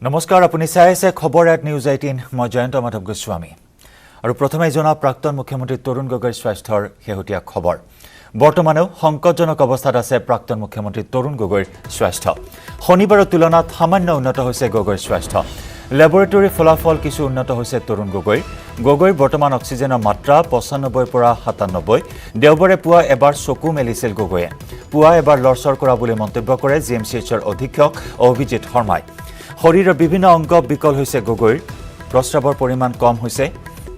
নমস্কাৰ আপুনি চাই আছে খবৰ এট নিউজ 18 মই জয়ন্ত মাধৱ গোস্বামী আৰু প্ৰথমে জনা প্ৰাক্তন মুখ্যমন্ত্ৰী তৰুণ গগৈৰ স্বাস্থ্যৰ হেহতীয়া খবৰ বৰ্তমানেও সংকটজনক অৱস্থাত আছে প্ৰাক্তন মুখ্যমন্ত্ৰী তৰুণ গগৈৰ স্বাস্থ্য শনিবাৰৰ তুলনাত সামান্য উন্নত হৈছে গগৈৰ স্বাস্থ্য ল্যাবৰেটৰী ফলাফল কিছু উন্নত হৈছে তৰুণ গগৈৰ বৰ্তমান অক্সিজেনৰ মাত্ৰা 95 পৰা 97 দেওবাৰে পুৱা এবাৰ চকু মেলিছিল গগৈয়ে পুৱা এবাৰ লৰচৰ কৰা বুলি মন্তব্য কৰে জিএমচিএইচৰ অধীক্ষক অভিজিত শৰ্মাই শৰীৰৰ বিভিন্ন অংগ বিকল হৈছে গগৈৰ প্ৰস্ৰাৱৰ পৰিমাণ কম হৈছে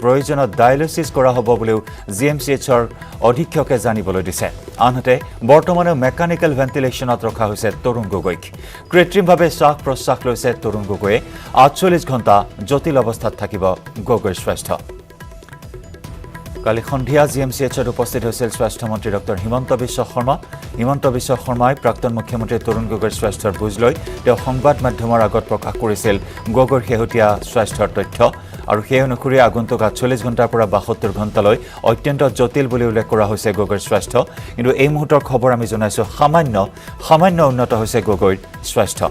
প্ৰয়োজনত ডায়ালিসিস কৰা হ'ব বুলিও জিএমচিএইচৰ অধীক্ষকে জানিবলৈ দিছে আনহাতে বৰ্তমানে মেকানিক্যাল ভেন্টিলেশনত ৰখা হৈছে তৰুণ গগৈক কৃত্ৰিমভাৱে শ্বাস প্ৰশ্বাস লৈছে তৰুণ গগৈয়ে 48 ঘণ্টা জটিল অৱস্থাত থাকিব গগৈৰ স্বাস্থ্য কালি সন্ধিয়া জিএমচিএইচত উপস্থিত হৈছিল স্বাস্থ্যমন্ত্ৰী ডক্টৰ হিমন্ত বিশ্ব শৰ্মাই প্ৰাক্তন মুখ্যমন্ত্ৰী তৰুণ গগৈৰ স্বাস্থ্যৰ বুজ লৈ তেওঁ সংবাদ মাধ্যমৰ আগত প্ৰকাশ কৰিছিল গগৈৰ শেহতীয়া স্বাস্থ্যৰ তথ্য আৰু সেই অনুসৰি আগন্তুক 48 ঘণ্টাৰ পৰা 72 ঘণ্টালৈ অত্যন্ত জটিল বুলি উল্লেখ কৰা হৈছে গগৈৰ স্বাস্থ্য কিন্তু এই মুহূৰ্তৰ খবৰ আমি জনাইছো সামান্য উন্নত হৈছে গগৈৰ স্বাস্থ্য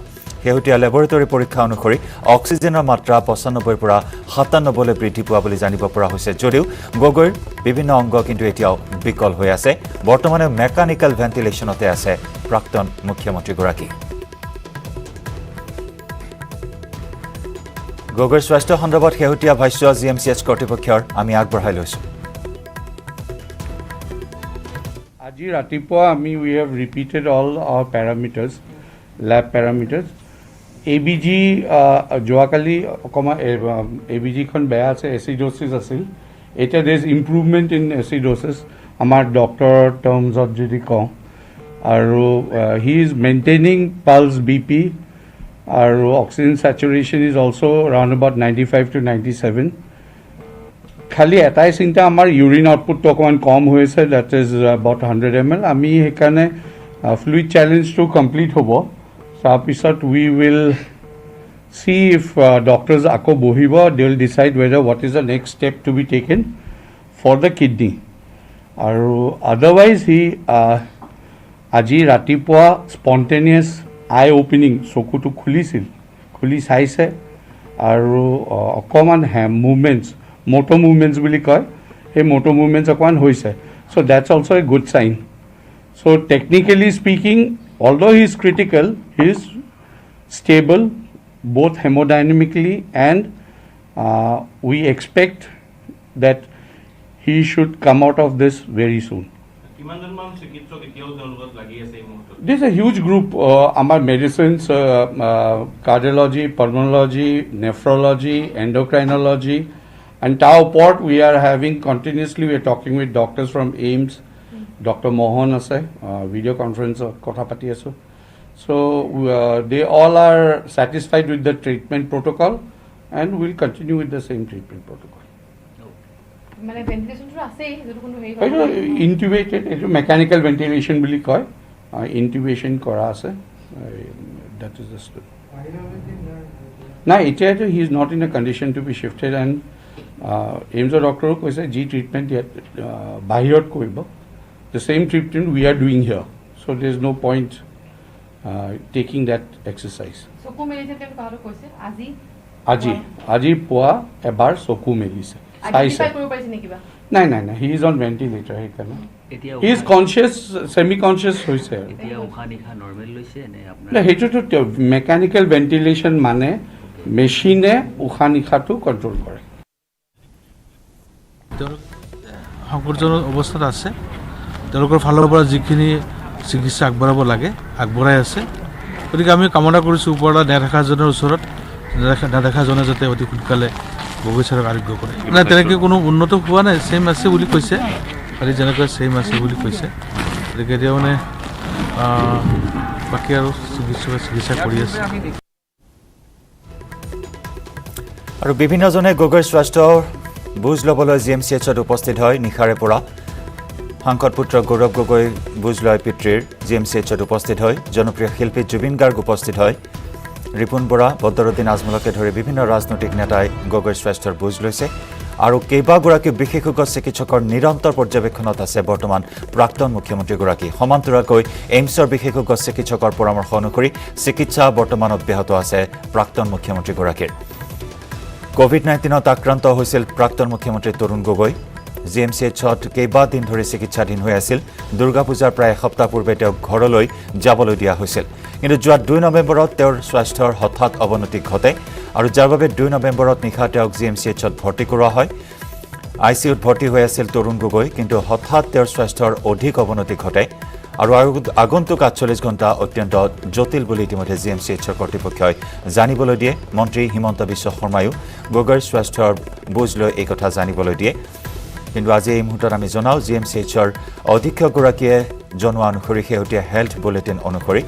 শেহতীয়া ল্যাবৰেটৰী পৰীক্ষা অনুসৰি অক্সিজেনৰ মাত্ৰা 95 পৰা 97 লৈ বৃদ্ধি পোৱা বুলি জানিব পৰা হৈছে যদিও গগৈৰ বিভিন্ন অংগ কিন্তু এতিয়াও বিকল হৈ আছে বৰ্তমানে মেকানিক্যাল ভেন্টিলেশনতে আছে প্ৰাক্তন মুখ্যমন্ত্ৰীগৰাকী গগৈৰ স্বাস্থ্য সন্দৰ্ভত শেহতীয়া ভাষ্য জিএমচিএইচ কৰ্তৃপক্ষৰ আমি আগবঢ়াই লৈছো আজি ৰাতিপুৱা আমি we have repeated all our parameters lab parameters ABG যোৱাকালি অকমা ABG খন বেয়া আছে এচিডোসিস আছিল এটা there is improvement in acidosis আমাৰ ডক্টৰ টাৰ্মছত যদি কওঁ আৰু he is maintaining pulse BP আৰু oxygen saturation is also around about 95 to 97 খালি এটাই চিন্তা আমাৰ ইউৰিন আউটপুটটো অকমান কম হৈছে that is about 100 ml আমি হেকানে fluid challenge to complete হ'ব তাৰপিছত we will see if doctors আকৌ বহিব they will decide whether what is the next step to be taken for the kidney আৰু otherwise he আজি ৰাতিপুৱা spontaneous eye opening চকুটো খুলি চাইছে আৰু অকমান movements motor movements বুলি কয় এই motor movements অকমান হৈছে so that's also a good sign so technically speaking although he is critical he is stable both hemodynamically and we expect that he should come out of this very soon There's a huge group among medicines, cardiology, pulmonology, nephrology, endocrinology, and Tauport we are having continuously. We are talking with doctors from AIMS, Dr. Mohan ase video conference kotha pati aso. So they all are satisfied with the treatment protocol, and will continue with the same treatment protocol. মানে ভেন্টিলেশনটো আছে যেটো কোনো হেই হয় ইনটিউবেটেড এটো mechanical ventilation বুলি কয় intubation কৰা আছে that is the story না এটা he is not in a condition to be shifted and aims doctor কৈছে জি ট্ৰিটমেন্ট বাহিৰত কৰিব the same treatment we are doing here so there is no point taking that exercise চকু মেলিছে কেন কাৰো কৈছে আজি পুৱা এবাৰ চকু মেলিছে নাই he is on ventilator he is conscious semi conscious hoise etia ukhanikha normal loise ne apnar na hetu to mechanical ventilation mane machine ukhanikha to control kore সংকটজনক অৱস্থাত আছে তেওঁলোকৰ ফালৰ পৰা যিখিনি চিকিৎসা আগবঢ়াব লাগে আগবঢ়াই আছে গতিকে আমি কামনা কৰিছোঁ ওপৰলৈ নেদেখাজনৰ ওচৰত নেদেখাজনে যাতে অতি সোনকালে গগৈচাৰক আৰোগ্য কৰে না তেনেকৈ কোনো উন্নত হোৱা নাই সেম আছে বুলি কৈছে খালি যেনেকৈ সেম আছে বুলি কৈছে গতিকে এতিয়া মানে বাকী আৰু চিকিৎসা কৰি আছে আৰু বিভিন্নজনে গগৈৰ স্বাস্থ্যৰ বুজ ল'বলৈ জিএমচিএইচত উপস্থিত হয় নিখাৰে পৰা সাংসদ পুত্ৰ গৌৰৱ গগৈ বুজ লয় পিতৃৰ জিএমচিএইচত উপস্থিত হয় জনপ্ৰিয় শিল্পী জুবিন গাৰ্গ উপস্থিত হয় ৰিপুন বৰা বদৰুদ্দিন আজমলকে ধৰি বিভিন্ন ৰাজনৈতিক নেতাই গগৈৰ স্বাস্থ্যৰ বুজ লৈছে আৰু কেইবাগৰাকী বিশেষজ্ঞ চিকিৎসকৰ নিৰন্তৰ পৰ্যবেক্ষণত আছে বৰ্তমান প্ৰাক্তন মুখ্যমন্ত্ৰীগৰাকী সমান্তৰালকৈ এইমছৰ বিশেষজ্ঞ চিকিৎসকৰ পৰামৰ্শ অনুসৰি চিকিৎসা বৰ্তমান অব্যাহত আছে প্ৰাক্তন মুখ্যমন্ত্ৰীগৰাকীৰ কোভিড-19ত আক্ৰান্ত হৈছিল প্ৰাক্তন মুখ্যমন্ত্ৰী তৰুণ গগৈ জিএমচিএইচত কেইবাদিন ধৰি চিকিৎসাধীন হৈ আছিল দুৰ্গা পূজাৰ প্ৰায় এসপ্তাহ পূৰ্বে তেওঁক ঘৰলৈ যাবলৈ দিয়া হৈছিল কিন্তু যোৱা 2 নৱেম্বৰত তেওঁৰ স্বাস্থ্যৰ হঠাৎ অৱনতি ঘটে আৰু যাৰ বাবে 2 নৱেম্বৰত নিশা তেওঁক জিএমচিএইচত ভৰ্তি কৰোৱা হয় আইচিইউত ভৰ্তি হৈ আছিল তৰুণ গগৈ কিন্তু হঠাৎ তেওঁৰ স্বাস্থ্যৰ অধিক অৱনতি ঘটে আৰু আগন্তুক 48 ঘণ্টা অত্যন্ত জটিল বুলি ইতিমধ্যে জিএমচিএইচৰ কৰ্তৃপক্ষই জানিবলৈ দিয়ে মন্ত্ৰী হিমন্ত বিশ্ব শৰ্মায়ো গগৈৰ স্বাস্থ্যৰ বুজ লৈ এই কথা জানিবলৈ দিয়ে কিন্তু আজি এই মুহূৰ্তত আমি জনাও জিএমচিএইচৰ অধীক্ষকগৰাকীয়ে জনোৱা অনুসৰি শেহতীয়া হেল্থ বুলেটিন অনুসৰি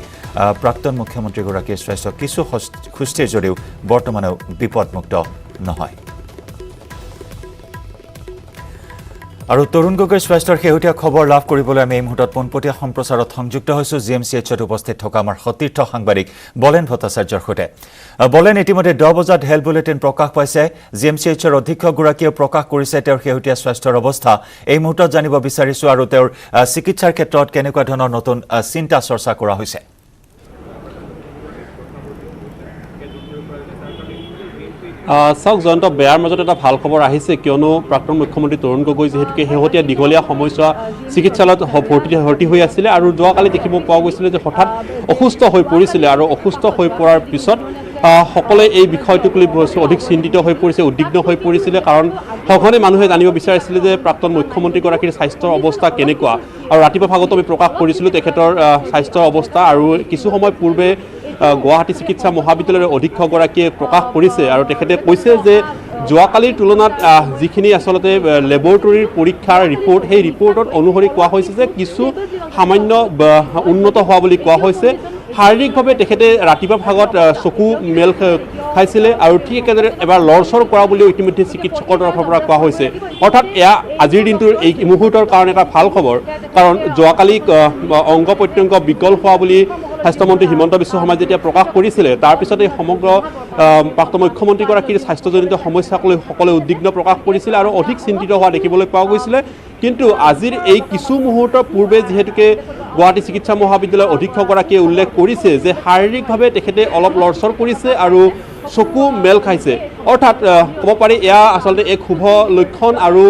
প্ৰাক্তন মুখ্যমন্ত্ৰীগৰাকীৰ স্বাস্থ্য কিছু সুস্থিৰ যদিও বৰ্তমানেও বিপদমুক্ত নহয় আৰু তৰুণ গগৈৰ স্বাস্থ্যৰ শেহতীয়া খবৰ লাভ কৰিবলৈ আমি এই মুহূৰ্তত পোনপটীয়া সম্প্ৰচাৰত সংযুক্ত হৈছোঁ জিএমচিএইচত উপস্থিত থকা আমাৰ সতীৰ্থ সাংবাদিক বলেন ভট্টাচাৰ্যৰ সৈতে বলেন ইতিমধ্যে 10 বজাত হেল্থ বুলেটিন প্ৰকাশ পাইছে জিএমচিএইচৰ অধীক্ষকগৰাকীয়ে প্ৰকাশ কৰিছে তেওঁৰ শেহতীয়া স্বাস্থ্যৰ অৱস্থা এই মুহূৰ্তত জানিব বিচাৰিছোঁ আৰু তেওঁৰ চিকিৎসাৰ ক্ষেত্ৰত কেনেকুৱা ধৰণৰ নতুন চিন্তা চৰ্চা কৰা হৈছে চাওক জয়ন্ত বেয়াৰ মাজত এটা ভাল খবৰ আহিছে কিয়নো প্ৰাক্তন মুখ্যমন্ত্ৰী তৰুণ গগৈ যিহেতুকে শেহতীয়া দীঘলীয়া সময়ছোৱা চিকিৎসালয়ত ভৰ্তি হৈ আছিলে আৰু যোৱাকালি দেখিব পোৱা গৈছিলে যে হঠাৎ অসুস্থ হৈ পৰিছিলে আৰু অসুস্থ হৈ পৰাৰ পিছত সকলোৱে এই বিষয়টোক লৈ অধিক চিন্তিত হৈ পৰিছে উদ্বিগ্ন হৈ পৰিছিলে কাৰণ সঘনে মানুহে জানিব বিচাৰিছিলে যে প্ৰাক্তন মুখ্যমন্ত্ৰীগৰাকীৰ স্বাস্থ্যৰ অৱস্থা কেনেকুৱা আৰু ৰাতিপুৱা ভাগত আমি প্ৰকাশ কৰিছিলোঁ তেখেতৰ স্বাস্থ্যৰ অৱস্থা আৰু কিছু সময় পূৰ্বে গুৱাহাটী চিকিৎসা মহাবিদ্যালয়ৰ অধীক্ষকগৰাকীয়ে প্ৰকাশ কৰিছে আৰু তেখেতে কৈছে যে যোৱাকালিৰ তুলনাত যিখিনি আচলতে লেবৰেটৰীৰ পৰীক্ষাৰ ৰিপৰ্ট সেই ৰিপৰ্টত অনুসৰি কোৱা হৈছে যে কিছু সামান্য উন্নত হোৱা বুলি কোৱা হৈছে শাৰীৰিকভাৱে তেখেতে ৰাতিপুৱা ভাগত চকু মেল খাইছিলে আৰু ঠিক একেদৰে এবাৰ লৰচৰ কৰা বুলিও ইতিমধ্যে চিকিৎসকৰ তৰফৰ পৰা কোৱা হৈছে অৰ্থাৎ এয়া আজিৰ দিনটোৰ এই মুহূৰ্তৰ কাৰণে এটা ভাল খবৰ কাৰণ যোৱাকালি অংগ প্ৰত্যংগ বিকল হোৱা বুলি স্বাস্থ্যমন্ত্ৰী হিমন্ত বিশ্ব শৰ্মাই যেতিয়া প্ৰকাশ কৰিছিলে তাৰপিছতে সমগ্ৰ প্ৰাক্তন মুখ্যমন্ত্ৰীগৰাকীৰ স্বাস্থ্যজনিত সমস্যাক লৈ সকলোৱে উদ্বিগ্ন প্ৰকাশ কৰিছিলে আৰু অধিক চিন্তিত হোৱা দেখিবলৈ পোৱা গৈছিলে কিন্তু আজিৰ এই কিছু মুহূৰ্তৰ পূৰ্বে যিহেতুকে গুৱাহাটী চিকিৎসা মহাবিদ্যালয়ৰ অধীক্ষকগৰাকীয়ে উল্লেখ কৰিছে যে শাৰীৰিকভাৱে তেখেতে অলপ লৰচৰ কৰিছে আৰু চকু মেল খাইছে অৰ্থাৎ ক'ব পাৰি এয়া আচলতে এক শুভ লক্ষণ আৰু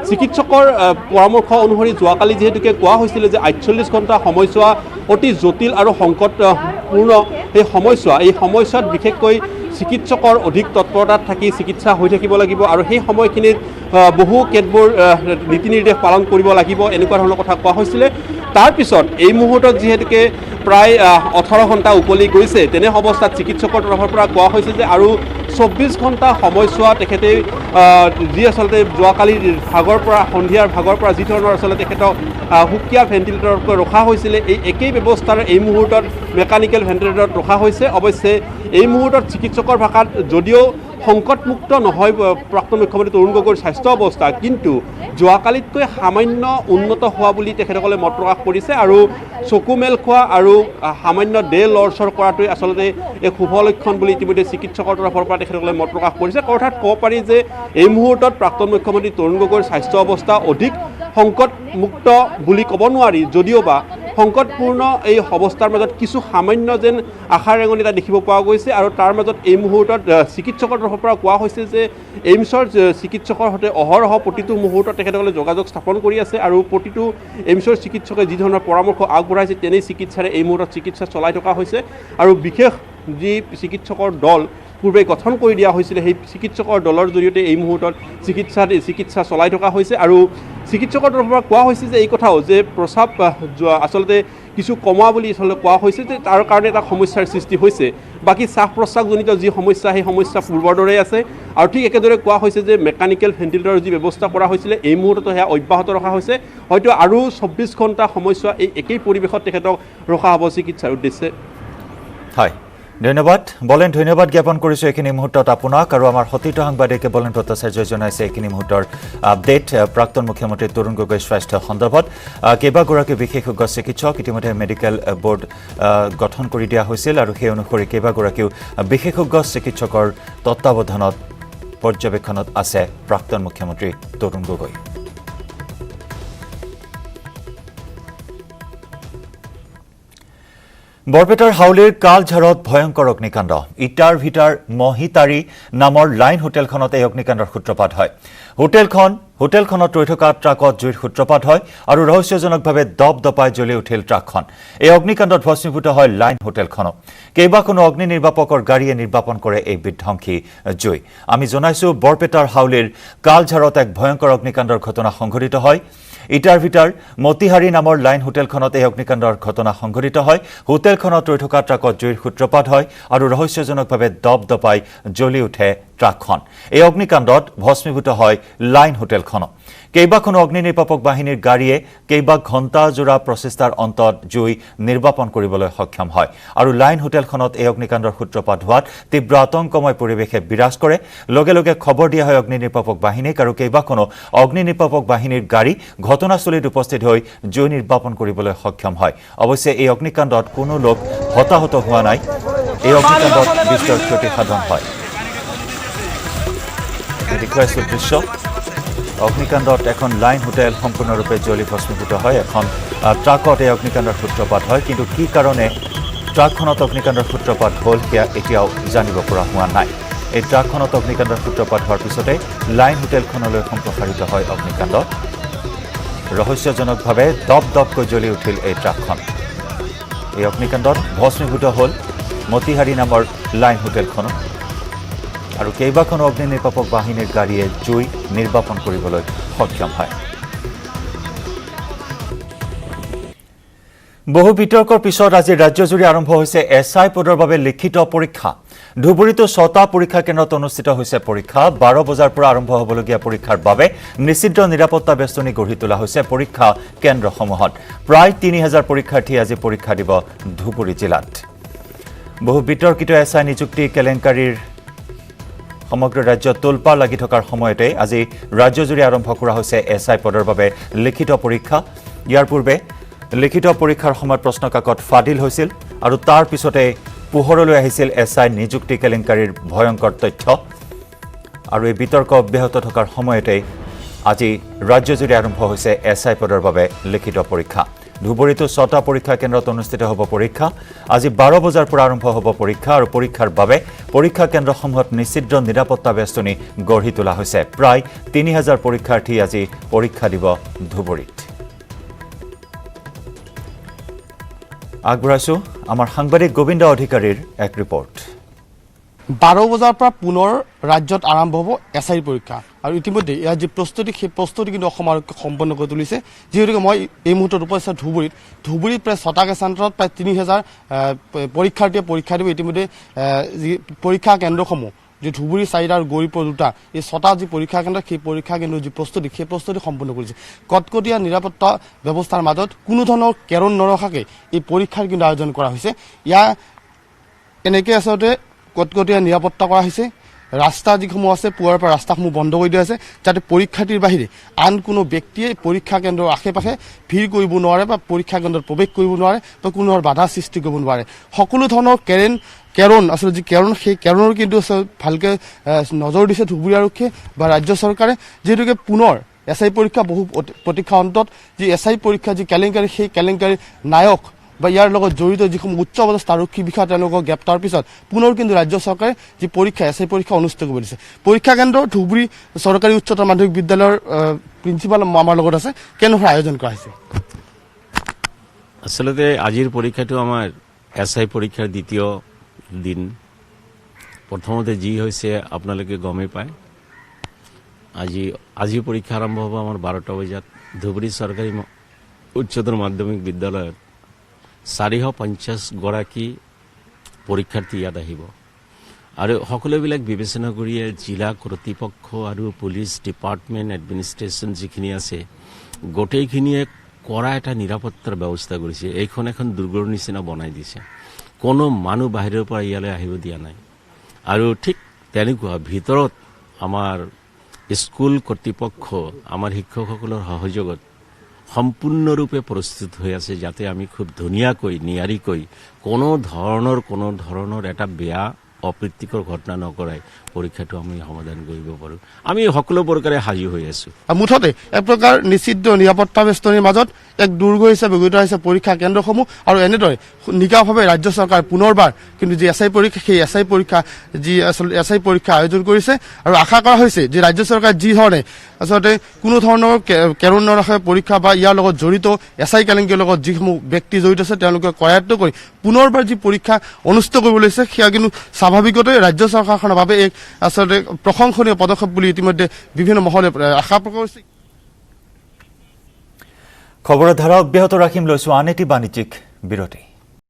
চিকিৎসকৰ পৰামৰ্শ অনুসৰি যোৱাকালি যিহেতুকে কোৱা হৈছিলে যে 48 ঘণ্টা সময়ছোৱা অতি জটিল আৰু সংকটপূৰ্ণ এই সময়ছোৱাত বিশেষকৈ চিকিৎসকৰ অধিক তৎপৰতাত থাকি চিকিৎসা হৈ থাকিব লাগিব আৰু সেই সময়খিনিত বহু কেতবোৰ নীতি নিৰ্দেশ পালন কৰিব লাগিব এনেকুৱা ধৰণৰ কথা কোৱা হৈছিলে তাৰপিছত এই মুহূৰ্তত যিহেতুকে প্ৰায় 18 ঘণ্টা উকলি গৈছে তেনে অৱস্থাত চিকিৎসকৰ তৰফৰ পৰা কোৱা হৈছে যে আৰু 24 ঘণ্টা সময়ছোৱা তেখেতে যি আচলতে যোৱাকালিৰ ভাগৰ পৰা সন্ধিয়াৰ ভাগৰ পৰা যি ধৰণৰ আচলতে তেখেতক সুকীয়া ভেণ্টিলেটৰকৈ ৰখা হৈছিলে এই একেই ব্যৱস্থাৰ এই মুহূৰ্তত মেকানিকেল ভেণ্টিলেটৰত ৰখা হৈছে অৱশ্যে এই মুহূৰ্তত চিকিৎসকৰ ভাষাত যদিও সংকটমুক্ত নহয় প্ৰাক্তন মুখ্যমন্ত্ৰী তৰুণ গগৈৰ স্বাস্থ্য অৱস্থা কিন্তু যোৱাকালিতকৈ সামান্য উন্নত হোৱা বুলি তেখেতসকলে মত প্ৰকাশ কৰিছে আৰু চকু মেল খোৱা আৰু সামান্য লৰচৰ কৰাটোৱে আচলতে এক শুভ লক্ষণ বুলি ইতিমধ্যে চিকিৎসকৰ তৰফৰ পৰা তেখেতসকলে মত প্ৰকাশ কৰিছে অৰ্থাৎ ক'ব পাৰি যে এই মুহূৰ্তত প্ৰাক্তন মুখ্যমন্ত্ৰী তৰুণ গগৈৰ স্বাস্থ্য অৱস্থা অধিক সংকটমুক্ত বুলি ক'ব নোৱাৰি যদিওবা সংকটপূৰ্ণ এই অৱস্থাৰ মাজত কিছু সামান্য যেন আশাৰ ৰেঙনি এটা দেখিব পোৱা গৈছে আৰু তাৰ মাজত এই মুহূৰ্তত চিকিৎসকৰ তৰফৰ পৰা কোৱা হৈছে যে এইমছৰ চিকিৎসকৰ সৈতে অহৰহ প্ৰতিটো মুহূৰ্তত তেখেতসকলে যোগাযোগ স্থাপন কৰি আছে আৰু প্ৰতিটো এইমছৰ চিকিৎসকে যি ধৰণৰ পৰামৰ্শ আগবঢ়াইছে তেনেই চিকিৎসাৰে এই মুহূৰ্তত চিকিৎসা চলাই থকা হৈছে আৰু বিশেষ যি চিকিৎসকৰ দল পূৰ্বে গঠন কৰি দিয়া হৈছিলে সেই চিকিৎসকৰ দলৰ জৰিয়তে এই মুহূৰ্তত চিকিৎসা চলাই থকা হৈছে আৰু চিকিৎসকৰ তৰফৰ পৰা কোৱা হৈছে যে এই কথাও যে প্ৰস্ৰাৱ আচলতে কিছু কমোৱা বুলি আচলতে কোৱা হৈছে যে তাৰ কাৰণে এটা সমস্যাৰ সৃষ্টি হৈছে বাকী শ্বাস প্ৰশ্বাসজনিত যি সমস্যা সেই সমস্যা পূৰ্বৰ দৰেই আছে আৰু ঠিক একেদৰে কোৱা হৈছে যে মেকানিকেল ভেণ্টিলেটৰৰ যি ব্যৱস্থা কৰা হৈছিলে এই মুহূৰ্তত সেয়া অব্যাহত ৰখা হৈছে হয়তো আৰু 24 ঘণ্টা সময়ছোৱা এই একেই পৰিৱেশত তেখেতক ৰখা হ'ব চিকিৎসাৰ উদ্দেশ্যে হয় ধন্যবাদ বলেন ধন্যবাদ জ্ঞাপন কৰিছো এইখিনি মুহূৰ্তত আপোনাক আৰু আমাৰ সতীৰ্থ সাংবাদিক বলেন ভট্টাচাৰ্যই জনাইছে এইখিনি মুহূৰ্তৰ আপডেট প্ৰাক্তন মুখ্যমন্ত্ৰী তৰুণ গগৈৰ স্বাস্থ্য সন্দৰ্ভত কেইবাগৰাকী বিশেষজ্ঞ চিকিৎসক ইতিমধ্যে মেডিকেল বোৰ্ড গঠন কৰি দিয়া হৈছিল আৰু সেই অনুসৰি কেইবাগৰাকীও বিশেষজ্ঞ চিকিৎসকৰ তত্ত্বাৱধানত পৰ্যবেক্ষণত আছে প্ৰাক্তন মুখ্যমন্ত্ৰী তৰুণ গগৈ। বৰপেটাৰ হাউলিৰ কালঝাৰত ভয়ংকৰ অগ্নিকাণ্ড। ইটাৰ ভিটাৰ মহিতাৰী নামৰ লাইন হোটেলখনত এই অগ্নিকাণ্ডৰ সূত্ৰপাত হয়। হোটেলখনত ৰৈ থকা ট্ৰাকত জুইৰ সূত্ৰপাত হয় আৰু ৰহস্যজনকভাৱে দপদপাই জ্বলি উঠিল ট্ৰাকখন। এই অগ্নিকাণ্ডত ভস্মীভূত হয় লাইন হোটেলখনো। কেইবাখনো অগ্নি নিৰ্বাপকৰ গাড়ীয়ে নিৰ্বাপন কৰে এই বিধ্বংসী জুই। আমি জনাইছো বৰপেটাৰ হাউলিৰ কালঝাৰত এক ভয়ংকৰ অগ্নিকাণ্ডৰ ঘটনা সংঘটিত হয়। ইটাৰ ভিটাৰ মতিহাৰী নামৰ লাইন হোটেলখনত এই অগ্নিকাণ্ডৰ ঘটনা সংঘটিত হয়। হোটেলখনত ৰৈ থকা ট্ৰাকত জুইৰ সূত্ৰপাত হয় আৰু ৰহস্যজনকভাৱে দপদপাই জ্বলি উঠে ট্ৰাকখন। এই অগ্নিকাণ্ডত ভস্মীভূত হয় লাইন হোটেলখনো। কেইবাখনো অগ্নি নিৰ্বাপক বাহিনীৰ গাড়ীয়ে কেইবা ঘণ্টাজোৰা প্ৰচেষ্টাৰ অন্তত জুই নিৰ্বাপন কৰিবলৈ সক্ষম হয় আৰু লাইন হোটেলখনত এই অগ্নিকাণ্ডৰ সূত্ৰপাত হোৱাত তীব্ৰ আতংকময় পৰিৱেশে বিৰাজ কৰে। লগে লগে খবৰ দিয়া হয় অগ্নি নিৰ্বাপক বাহিনীক আৰু কেইবাখনো অগ্নি নিৰ্বাপক বাহিনীৰ গাড়ী ঘটনাস্থলীত উপস্থিত হৈ জুই নিৰ্বাপন কৰিবলৈ সক্ষম হয়। অৱশ্যে এই অগ্নিকাণ্ডত কোনো লোক হতাহত হোৱা নাই। এই অগ্নিকাণ্ডত বিস্তৰ ক্ষতিসাধন হয়। দেখুৱাইছো দৃশ্য। অগ্নিকাণ্ডত এখন লাইন হোটেল সম্পূৰ্ণৰূপে জ্বলি ভস্মীভূত হয়। এখন ট্ৰাকত এই অগ্নিকাণ্ডৰ সূত্ৰপাত হয়, কিন্তু কি কাৰণে ট্ৰাকখনত অগ্নিকাণ্ডৰ সূত্ৰপাত হ'ল সেয়া এতিয়াও জানিব পৰা হোৱা নাই। এই ট্ৰাকখনত অগ্নিকাণ্ডৰ সূত্ৰপাত হোৱাৰ পিছতে লাইন হোটেলখনলৈ সম্প্ৰসাৰিত হয় অগ্নিকাণ্ড। ৰহস্যজনকভাৱে দপদপকৈ জ্বলি উঠিল এই ট্ৰাকখন। এই অগ্নিকাণ্ডত ভস্মীভূত হ'ল মতিহাৰী নামৰ লাইন হোটেলখনো আৰু কেইবাখনো অগ্নি নিৰ্বাপক বাহিনীৰ গাড়ীয়ে জুই নিৰ্বাপন কৰিবলৈ সক্ষম হয়। বহু বিতৰ্কৰ পিছত আজি ৰাজ্যজুৰি আৰম্ভ হৈছে SI পদৰ বাবে লিখিত পৰীক্ষা। ধুবুৰীতো 6টা পৰীক্ষা কেন্দ্ৰত অনুষ্ঠিত হৈছে পৰীক্ষা। 12 বজাৰ পৰা আৰম্ভ হ'বলগীয়া পৰীক্ষাৰ বাবে নিষিদ্ধ নিৰাপত্তা বেষ্টনী গঢ়ি তোলা হৈছে পৰীক্ষা কেন্দ্ৰসমূহত। প্ৰায় 3000 পৰীক্ষাৰ্থী আজি পৰীক্ষা দিব ধুবুৰী জিলাত। বহু বিতৰ্কিত SI নিযুক্তি কেলেংকাৰীৰ সমগ্ৰ ৰাজ্যত তোলপাৰ লাগি থকাৰ সময়তে আজি ৰাজ্যজুৰি আৰম্ভ কৰা হৈছে SI পদৰ বাবে লিখিত পৰীক্ষা। ইয়াৰ পূৰ্বে লিখিত পৰীক্ষাৰ সময়ত প্ৰশ্নকাকত ফাদিল হৈছিল আৰু তাৰ পিছতে পোহৰলৈ আহিছিল SI নিযুক্তি কেলেংকাৰীৰ ভয়ংকৰ তথ্য। আৰু এই বিতৰ্ক অব্যাহত থকাৰ সময়তে আজি ৰাজ্যজুৰি আৰম্ভ হৈছে SI পদৰ বাবে লিখিত পৰীক্ষা। ধুবুৰীতো 6টা পৰীক্ষা কেন্দ্ৰত অনুষ্ঠিত হ'ব পৰীক্ষা। আজি 12 বজাৰ পৰা আৰম্ভ হ'ব পৰীক্ষা আৰু পৰীক্ষাৰ বাবে পৰীক্ষা কেন্দ্ৰসমূহত নিষিদ্ধ নিৰাপত্তা বেষ্টনী গঢ়ি তোলা হৈছে। প্ৰায় 3000 পৰীক্ষাৰ্থী আজি পৰীক্ষা দিব ধুবুৰীত। আগবঢ়াইছো আমাৰ সাংবাদিক গোবিন্দ অধিকাৰীৰ এক ৰিপৰ্ট। 12 বজাৰ পৰা পুনৰ ৰাজ্যত আৰম্ভ হ'ব SI পৰীক্ষা আৰু ইতিমধ্যে ইয়াৰ যি প্ৰস্তুতি সেই প্ৰস্তুতি কিন্তু অসম আৰক্ষীয়ে সম্পন্ন কৰি তুলিছে। যিহেতুকে মই এই মুহূৰ্তত উপস্থিত ধুবুৰীত প্ৰায় 6টা কেন্দ্ৰত প্ৰায় 3000 পৰীক্ষাৰ্থীয়ে পৰীক্ষা দিব। ইতিমধ্যে যি পৰীক্ষা কেন্দ্ৰসমূহ যি ধুবুৰী 4টা আৰু গৌৰীপুৰ 2টা এই 6টা যি পৰীক্ষা কেন্দ্ৰ সেই পৰীক্ষা কেন্দ্ৰৰ যি প্ৰস্তুতি সেই প্ৰস্তুতি সম্পন্ন কৰিছে। কটকটীয়া নিৰাপত্তা ব্যৱস্থাৰ মাজত কোনো ধৰণৰ কেৰণ নৰখাকৈ এই পৰীক্ষাৰ কিন্তু আয়োজন কৰা হৈছে। ইয়াৰ এনেকৈ আচলতে কটকটীয়া নিৰাপত্তা কৰা হৈছে। ৰাস্তা যিসমূহ আছে পুৱাৰ পৰা ৰাস্তাসমূহ বন্ধ কৰি দিয়া হৈছে যাতে পৰীক্ষাৰ্থীৰ বাহিৰে আন কোনো ব্যক্তিয়ে পৰীক্ষা কেন্দ্ৰৰ আশে পাশে ভিৰ কৰিব নোৱাৰে বা পৰীক্ষা কেন্দ্ৰত প্ৰৱেশ কৰিব নোৱাৰে বা কোনো ধৰণৰ বাধা সৃষ্টি কৰিব নোৱাৰে। সকলো ধৰণৰ কেৰণ আচলতে যি কেৰণ সেই কেৰণৰ কিন্তু ভালকৈ নজৰ দিছে ধুবুৰী আৰক্ষীয়ে বা ৰাজ্য চৰকাৰে। যিহেতুকে পুনৰ SI পৰীক্ষা বহু প্ৰতীক্ষা অন্তত যি SI পৰীক্ষা যি কেলেংকাৰী সেই কেলেংকাৰীৰ নায়ক বা ইয়াৰ লগত জড়িত যিসমূহ উচ্চ পদস্থ আৰক্ষী বিষয়া তেওঁলোকক গ্ৰেপ্তাৰ পিছত পুনৰ কিন্তু ৰাজ্য চৰকাৰে যি পৰীক্ষা SI পৰীক্ষা অনুষ্ঠিত কৰিব দিছে। পৰীক্ষা কেন্দ্ৰ ধুবুৰী চৰকাৰী উচ্চতৰ মাধ্যমিক বিদ্যালয়ৰ প্ৰিন্সিপাল আমাৰ লগত আছে। কেনেদৰে আয়োজন কৰা হৈছে? আচলতে আজিৰ পৰীক্ষাটো আমাৰ SI পৰীক্ষাৰ দ্বিতীয় দিন। প্ৰথমতে যি হৈছে আপোনালোকে গমেই পায়। আজি পৰীক্ষা আৰম্ভ হ'ব আমাৰ 12টা বজাত ধুবুৰী চৰকাৰী উচ্চতৰ মাধ্যমিক বিদ্যালয়ত 450 গৰাকী পৰীক্ষাৰ্থী ইয়াত আহিব আৰু সকলোবিলাক বিবেচনা কৰিয়ে জিলা কৰ্তৃপক্ষ আৰু পুলিচ ডিপাৰ্টমেণ্ট এডমিনিষ্ট্ৰেশ্যন যিখিনি আছে গোটেইখিনিয়ে কৰা এটা নিৰাপত্তাৰ ব্যৱস্থা কৰিছে। এইখন এখন দুৰ্গৰ নিচিনা বনাই দিছে। কোনো মানুহ বাহিৰৰ পৰা ইয়ালৈ আহিব দিয়া নাই আৰু ঠিক তেনেকুৱা ভিতৰত আমাৰ স্কুল কৰ্তৃপক্ষ আমাৰ শিক্ষকসকলৰ সহযোগত সম্পূৰ্ণৰূপে প্ৰস্তুত হৈ আছে যাতে আমি খুব ধুনীয়াকৈ নিয়াৰিকৈ কোনো ধৰণৰ এটা বেয়া অপ্ৰীতিকৰ ঘটনা নকৰাই পৰীক্ষাটো আমি সমাধান কৰিব পাৰোঁ আমি সকলো প্ৰকাৰে সাজু হৈ আছোঁ মুঠতে এক প্ৰকাৰ নিষিদ্ধ নিৰাপত্তা বেষ্টনীৰ মাজত এক দুৰ্গ হিচাপে গঢ়ি উঠা হৈছে পৰীক্ষা কেন্দ্ৰসমূহ আৰু এনেদৰে নিকাভাৱে ৰাজ্য চৰকাৰ পুনৰবাৰ কিন্তু যি এছআই পৰীক্ষা সেই এছআই পৰীক্ষা যি আচলতে এছআই পৰীক্ষা আয়োজন কৰিছে আৰু আশা কৰা হৈছে যে ৰাজ্য চৰকাৰে যি ধৰণে আচলতে কোনো ধৰণৰ কেৰণ নৰখে পৰীক্ষা বা ইয়াৰ লগত জড়িত এছআই কেলেংকাৰীৰ লগত যিসমূহ ব্যক্তি জড়িত আছে তেওঁলোকে কৰায়ত্ব কৰি পুনৰবাৰ যি পৰীক্ষা অনুষ্ঠিত কৰিব লৈছে সেয়া কিন্তু স্বাভাৱিকতে ৰাজ্য চৰকাৰখনৰ বাবে এক আচলতে প্ৰশংসনীয় পদক্ষেপ বুলি ইতিমধ্যে বিভিন্ন মহলে আশা প্ৰকাশ কৰিছে খবৰৰ ধাৰা অব্যাহত ৰাখিম লৈছো আন এটি বাণিজ্যিক বিৰতি